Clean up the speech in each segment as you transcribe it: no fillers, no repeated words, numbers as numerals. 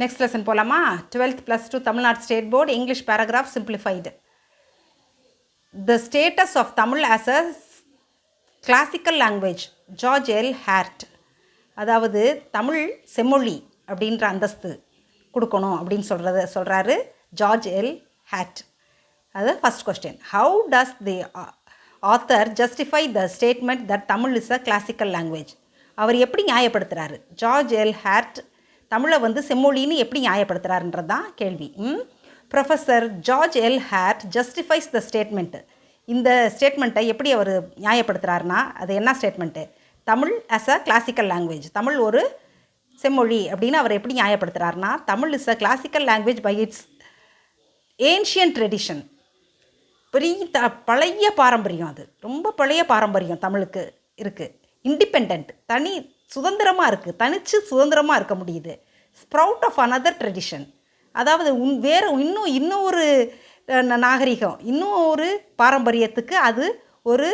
Next lesson போலாமா? 12th plus 2 Tamil Nadu State Board English paragraph simplified. The status of Tamil as a classical language. George L. Hart. அதாவது தமிழ் செம்மொழி அப்படின்ற அந்தஸ்து கொடுக்கணும் அப்படின்னு சொல்கிறாரு ஜார்ஜ் எல் ஹேட். அது first question. How does the author justify the statement that Tamil is a classical language? அவர் எப்படி நியாயப்படுத்துகிறாரு? ஜார்ஜ் எல் ஹேட் தமிழை செம்மொழின்னு எப்படி நியாயப்படுத்துகிறாருன்றது தான் கேள்வி. Professor George L Hart justifies the statement. இந்த ஸ்டேட்மெண்ட்டை எப்படி அவர் நியாயப்படுத்துகிறாருன்னா, அது என்ன statement? Tamil as a classical language, Tamil ஒரு செம்மொழி அப்படின்னு அவர் எப்படி நியாயப்படுத்துகிறாருன்னா, Tamil is a classical language by its ancient tradition. பழைய பாரம்பரியம், அது ரொம்ப பழைய பாரம்பரியம் தமிழுக்கு இருக்குது. இண்டிபெண்ட், தனி சுதந்திரமாக இருக்குது, தனித்து சுதந்திரமாக இருக்க முடியுது. ஸ்ப்ரவுட் ஆஃப் அனதர் ட்ரெடிஷன், அதாவது வேறு இன்னொரு நாகரிகம், இன்னொரு பாரம்பரியத்துக்கு அது ஒரு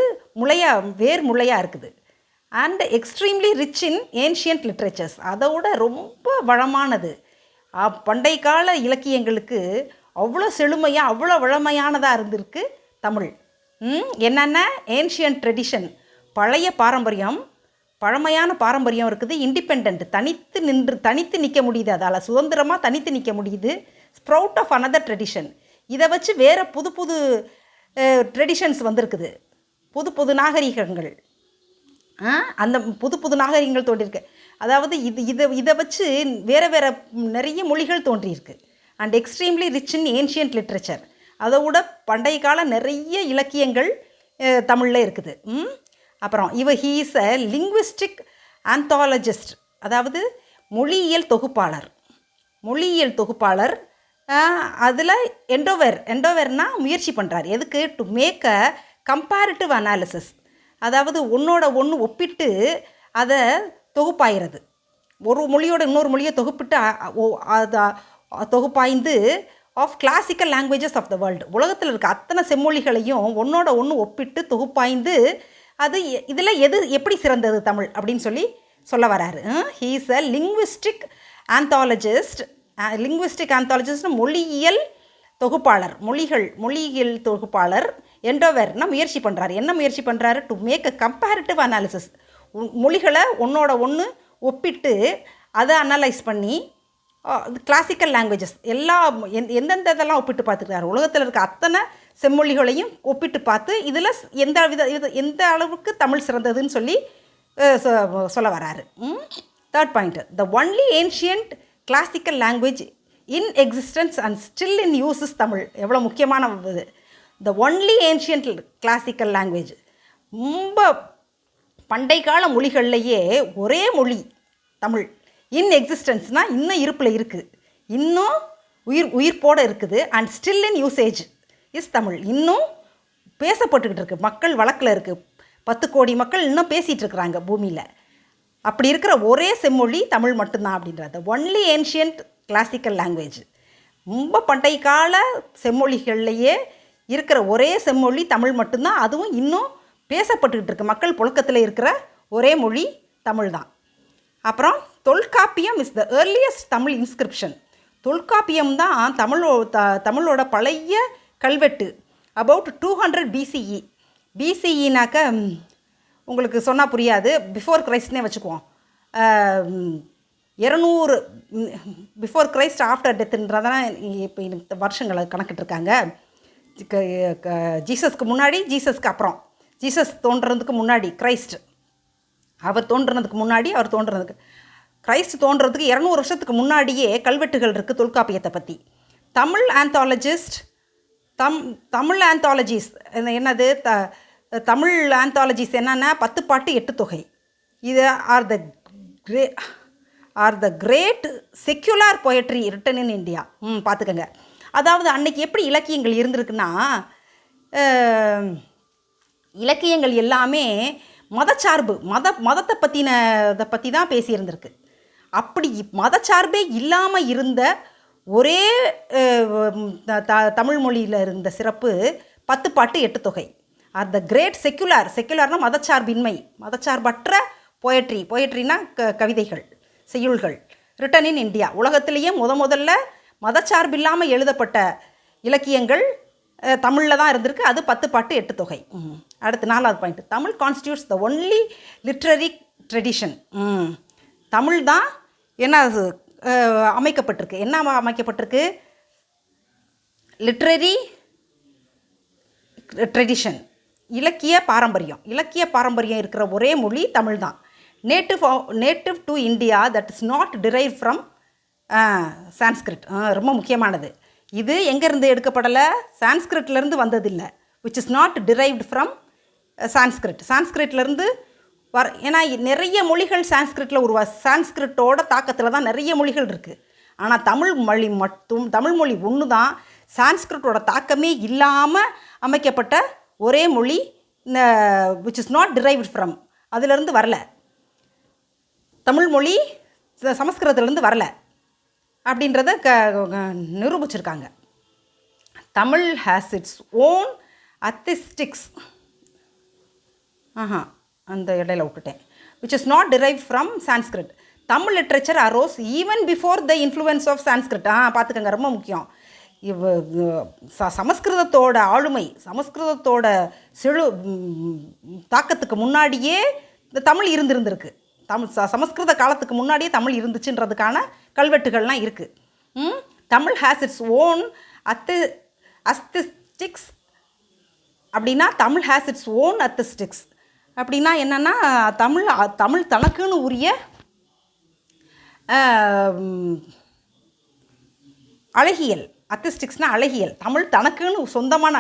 வேர் முளையாக இருக்குது. And extremely rich in ancient literatures, அதோட ரொம்ப வளமானது. பண்டை கால இலக்கியங்களுக்கு அவ்வளோ செழுமையாக அவ்வளோ வளமையானதாக இருந்திருக்கு தமிழ். என்னென்ன ஏன்ஷியன்ட் ட்ரெடிஷன், பழைய பாரம்பரியம், பழமையான பாரம்பரியம் இருக்குது. இண்டிபெண்ட், தனித்து நிற்க முடியுது, அதால் சுதந்திரமாக தனித்து நிற்க முடியுது. ஸ்ப்ரவுட் ஆஃப் அனதர் ட்ரெடிஷன், இதை வச்சு வேறு புது புது ட்ரெடிஷன்ஸ் வந்திருக்குது, புது புது நாகரிகங்கள். அந்த புது புது நாகரிகங்கள் தோன்றியிருக்கு. அதாவது இதை வச்சு வேறு நிறைய மொழிகள் தோன்றியிருக்கு. And extremely rich in ancient literature, அதோட பண்டைய கால நிறைய இலக்கியங்கள் தமிழில் இருக்குது. அப்புறம் he is a linguistic anthologist, அதாவது மொழியியல் தொகுப்பாளர். அதில் எண்டோவர்னால் முயற்சி பண்ணுறார். எதுக்கு? To make a comparative analysis, அதாவது ஒன்றோட ஒன்று ஒப்பிட்டு அதை தொகுப்பாயிறது. ஒரு மொழியோட இன்னொரு மொழியை தொகுப்பாய்ந்து of classical languages of the world, உலகத்தில் இருக்க அத்தனை செம்மொழிகளையும் ஒன்றோட ஒன்று ஒப்பிட்டு தொகுப்பாய்ந்து அது இதில் எப்படி சிறந்தது தமிழ் அப்படின்னு சொல்ல வராரு. He is a linguistic anthologist. மொழியியல் தொகுப்பாளர். எண்டோவர்னா முயற்சி பண்ணுறாரு. என்ன முயற்சி பண்ணுறாரு? To make a comparative analysis, மொழிகளை ஒன்றோட ஒன்று ஒப்பிட்டு அதை அனலைஸ் பண்ணி கிளாசிக்கல் லாங்குவேஜஸ் எந்தெந்த இதெல்லாம் ஒப்பிட்டு பார்த்துக்கிறாரு. உலகத்தில் இருக்க அத்தனை செம்மொழிகளையும் ஒப்பிட்டு பார்த்து இதில் எந்த அளவுக்கு தமிழ் சிறந்ததுன்னு சொல்ல வராரு. Third point, the only ancient classical language in existence and still in uses Tamil. எவ்வளோ முக்கியமான இது. The only ancient classical language, ரொம்ப பண்டை கால மொழிகள்லையே ஒரே மொழி தமிழ். இன் எக்ஸிஸ்டன்ஸ்னால் இன்னும் இருப்பில் இருக்குது, இன்னும் உயிர்ப்போடு இருக்குது. And still in usage is Tamil, இன்னும் பேசப்பட்டுக்கிட்டு இருக்குது, மக்கள் வழக்கில் இருக்குது. 10 கோடி மக்கள் இன்னும் பேசிகிட்டு இருக்கிறாங்க பூமியில். அப்படி இருக்கிற ஒரே செம்மொழி தமிழ் மட்டும்தான் அப்படின்றது. ஒன்லி ஏன்ஷியன்ட் கிளாசிக்கல் லாங்குவேஜ், ரொம்ப பண்டை கால செம்மொழிகள்லையே இருக்கிற ஒரே செம்மொழி தமிழ் மட்டும்தான். அதுவும் இன்னும் பேசப்பட்டுக்கிட்டு இருக்கு, மக்கள் புழக்கத்தில் இருக்கிற ஒரே மொழி தமிழ் தான். அப்புறம் Tolkappiyam is the earliest Tamil inscription. Tolkappiyam தான் தமிழோட பழைய கல்வெட்டு. About 200 BCE. BCEனாக்க உங்களுக்கு சொன்னால் புரியாது, பிஃபோர் கிரைஸ்ட்னே வச்சுக்குவோம். 200 பிஃபோர் கிரைஸ்ட் ஆஃப்டர் டெத்துன்றதான் இப்போ இந்த வருஷங்களை கணக்கிட்டுருக்காங்க. ஜீசஸ்க்கு முன்னாடி, ஜீசஸ்க்கு அப்புறம், ஜீசஸ் தோன்றதுக்கு முன்னாடி கிரைஸ்ட், அவர் தோன்றதுக்கு முன்னாடி, கிரைஸ்ட் தோன்றதுக்கு 200 வருஷத்துக்கு முன்னாடியே கல்வெட்டுகள் இருக்குது தொல்காப்பியத்தை பற்றி. தமிழ் ஆந்தாலஜிஸ் என்னது? தமிழ் ஆந்தாலஜிஸ் என்னென்னா 10 பாட்டு 8 தொகை. இது are the great secular poetry written in India. பார்த்துக்கங்க. அதாவது அன்னைக்கு எப்படி இலக்கியங்கள் இருந்திருக்குன்னா, இலக்கியங்கள் எல்லாமே மதச்சார்பு, மதத்தை பற்றி தான் பேசியிருந்திருக்கு. அப்படி மதச்சார்பே இல்லாமல் இருந்த ஒரே தமிழ் மொழியில் இருந்த சிறப்பு 10 பாட்டு 8 தொகை. ஆர் த கிரேட் செக்யுலர்னால் மதச்சார்பின்மை, மதச்சார்பற்ற பொயட்ரினா கவிதைகள், செய்யுள்கள், ரிட்டன் இன் இந்தியா. உலகத்திலேயே முதல்ல மதச்சார்பில்லாமல் எழுதப்பட்ட இலக்கியங்கள் தமிழில் தான் இருந்திருக்கு. அது 10 பாட்டு 8 தொகை. அடுத்து 4வது point, Tamil constitutes the only literary tradition. Tamil தான் என்ன அமைக்கப்பட்டிருக்கு, என்ன அமைக்கப்பட்டிருக்கு, லிட்ரரி ட்ரெடிஷன், இலக்கிய பாரம்பரியம் இருக்கிற ஒரே மொழி தமிழ் தான். Native to India that is not derive from Sanskrit. ரொம்ப முக்கியமானது. இது எங்கேருந்து எடுக்கப்படலை, சான்ஸ்கிரிட்லேருந்து வந்ததில்லை. Which is not derived from சான்ஸ்கிரிட்லேருந்து ஏன்னா நிறைய மொழிகள் சான்ஸ்கிரிட்டில் சான்ஸ்கிரிட்டோட தாக்கத்தில் தான் நிறைய மொழிகள் இருக்குது. ஆனால் தமிழ் மொழி ஒன்று தான் சான்ஸ்கிரிட்டோட தாக்கமே இல்லாமல் அமைக்கப்பட்ட ஒரே மொழி. Which is not derived from, அதிலிருந்து வரல. தமிழ் மொழி சமஸ்கிருதத்துலேருந்து வரல அப்படின்றத நிரூபிச்சிருக்காங்க. Tamil has its own aesthetics. அந்த இடையில விட்டுட்டேன். Which is not derive from Sanskrit. Tamil literature arose even before the influence of Sanskrit. பார்த்துக்கங்க, ரொம்ப முக்கியம். சமஸ்கிருதத்தோட ஆளுமை, சமஸ்கிருதத்தோட தாக்கத்துக்கு முன்னாடியே இந்த தமிழ் இருந்திருக்கு. சமஸ்கிருத காலத்துக்கு முன்னாடியே தமிழ் இருந்துச்சுன்றதுக்கான கல்வெட்டுகள்லாம் இருக்குது. Tamil has its own aesthetics. அப்படின்னா Tamil has its own aesthetics அப்படின்னா என்னென்னா, தமிழ் தனக்குன்னு உரிய அழகியல். அத்திஸ்டிக்ஸ்னால் அழகியல். தமிழ் தனக்குன்னு சொந்தமான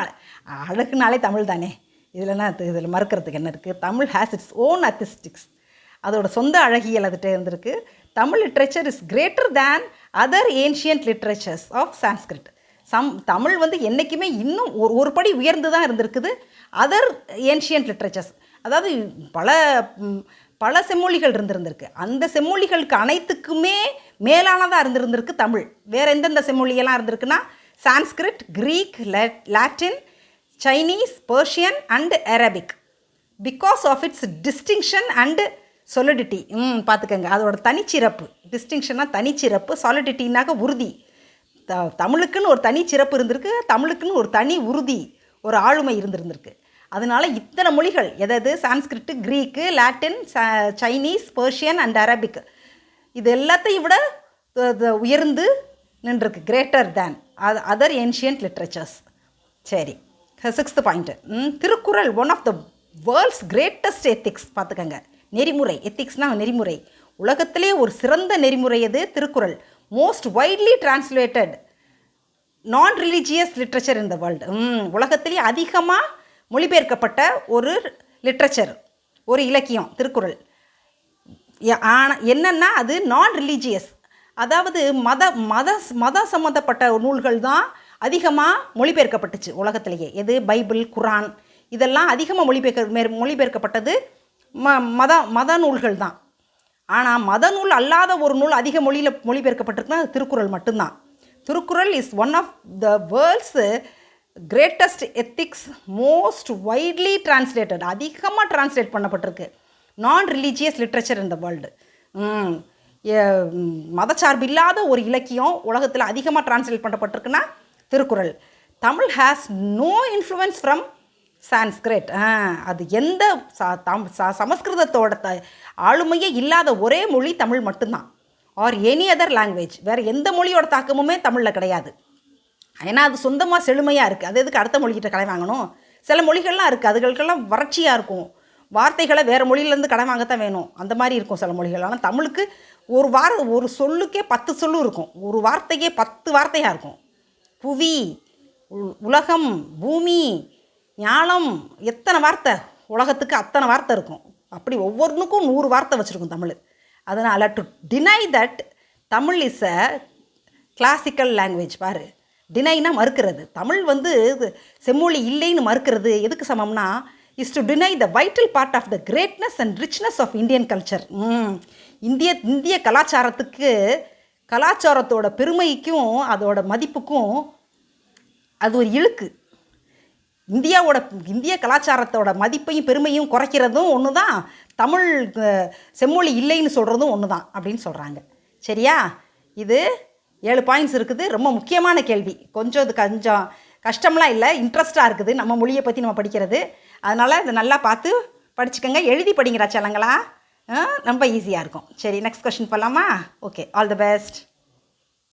அழகுனாலே தமிழ் தானே, இதில் மறுக்கிறதுக்கு என்ன இருக்குது. Tamil has its own aesthetics, அதோட சொந்த அழகியல் அதுகிட்ட இருந்திருக்கு. Tamil literature is greater than other ancient literatures of Sanskrit. Tamil என்றைக்குமே இன்னும் ஒரு படி உயர்ந்து தான் இருந்திருக்குது அதர் ஏன்ஷியன்ட் லிட்ரேச்சர்ஸ். அதாவது பல செம்மொழிகள் இருந்திருக்கு. அந்த செம்மொழிகளுக்கு அனைத்துக்குமே மேலானதாக இருந்திருக்கு தமிழ். வேறு எந்தெந்த செம்மொழியெல்லாம் இருந்திருக்குன்னா, Sanskrit, Greek, Latin, Chinese, Persian and Arabic. Because of its distinction and solidity. பார்த்துக்கங்க, அதோட தனிச்சிறப்பு. டிஸ்டிங்ஷனாக தனிச்சிறப்பு, சாலிடிட்டினாக உறுதி. தமிழுக்குன்னு ஒரு தனி சிறப்பு இருந்திருக்கு, தமிழுக்குன்னு ஒரு தனி உறுதி, ஒரு ஆளுமை இருந்திருக்கு. அதனால் இத்தனை மொழிகள், Sanskrit, Greek, Latin, Chinese, Persian and Arabic, இது எல்லாத்தையும் விட உயர்ந்து நின்றுருக்கு. Greater than other ancient literatures. சரி, 6th point, Thirukkural one of the world's greatest ethics. பார்த்துக்கங்க, நெறிமுறை. எத்திக்ஸ்னால் நெறிமுறை. உலகத்திலே ஒரு சிறந்த நெறிமுறை எது? Thirukkural. Most widely translated non religious literature in the world. உலகத்திலே அதிகமாக மொழிபெயர்க்கப்பட்ட ஒரு லிட்ரேச்சர், ஒரு இலக்கியம் திருக்குறள். என்னென்னா அது நான் ரிலீஜியஸ், அதாவது மத சம்மந்தப்பட்ட நூல்கள் தான் அதிகமாக மொழிபெயர்க்கப்பட்டுச்சு உலகத்திலேயே. எது? பைபிள், குரான், இதெல்லாம் அதிகமாக மொழிபெயர்க்கப்பட்டது மத நூல்கள் தான். ஆனால் மத நூல் அல்லாத ஒரு நூல் அதிக மொழிபெயர்க்கப்பட்டிருக்குன்னா அது திருக்குறள் மட்டும்தான். Thirukkural is one of the world's greatest ethics, most widely translated, அதிகமாக டிரான்ஸ்லேட் பண்ணப்பட்டிருக்கு. Non religious literature in the world. மதச்சார்பு இல்லாத ஒரு இலக்கியம் உலகத்தில் அதிகமாக டிரான்ஸ்லேட் பண்ணப்பட்டிருக்குன்னா Thirukkural. Tamil has no influence from Sanskrit. அது எந்த சமஸ்கிருதத்தோட ஆளுமையே இல்லாத ஒரே மொழி தமிழ் மட்டும்தான். Are any other language. வேறு எந்த மொழியோட தாக்கமுமே தமிழில் கிடையாது. ஏன்னா அது சொந்தமாக செழுமையாக இருக்குது. அது எதுக்கு அடுத்த மொழிகிட்ட கடை வாங்கணும்? சில மொழிகள்லாம் இருக்குது, அதுகளுக்கெல்லாம் வறட்சியாக இருக்கும். வார்த்தைகளை வேறு மொழியிலேருந்து கடை வாங்கத்தான் வேணும், அந்த மாதிரி இருக்கும் சில மொழிகள். ஆனால் தமிழுக்கு ஒரு சொல்லுக்கே 10 சொல்லு இருக்கும், ஒரு வார்த்தைக்கே 10 வார்த்தையாக இருக்கும். புவி, உலகம், பூமி, ஞானம், எத்தனை வார்த்தை உலகத்துக்கு அத்தனை வார்த்தை இருக்கும். அப்படி ஒவ்வொன்றுக்கும் 100 வார்த்தை வச்சுருக்கும் தமிழ். அதனால் to deny that Tamil is a classical language. பாரு, டினைனா மறுக்கிறது. தமிழ் செம்மொழி இல்லைன்னு மறுக்கிறது எதுக்கு சமம்னா, is to deny the vital part of the greatness and richness of Indian culture. இந்திய கலாச்சாரத்தோட பெருமைக்கும் அதோட மதிப்புக்கும் அது ஒரு இழுக்கு. இந்திய கலாச்சாரத்தோட மதிப்பையும் பெருமையும் குறைக்கிறதும் ஒன்று தான், தமிழ் செம்மொழி இல்லைன்னு சொல்கிறதும் ஒன்று தான் அப்படின்னு சொல்கிறாங்க. சரியா? இது 7 பாயிண்ட்ஸ் இருக்குது. ரொம்ப முக்கியமான கேள்வி. கொஞ்சம் கஷ்டம்லாம் இல்லை, இன்ட்ரெஸ்ட்டாக இருக்குது நம்ம மொழியை பற்றி நம்ம படிக்கிறது. அதனால் இதை நல்லா பார்த்து படிச்சுக்கோங்க. எழுதி படிங்கிற செல்லங்களா, ரொம்ப ஈஸியாக இருக்கும். சரி, நெக்ஸ்ட் கொஸ்டின் போகலாமா? Okay, all the best.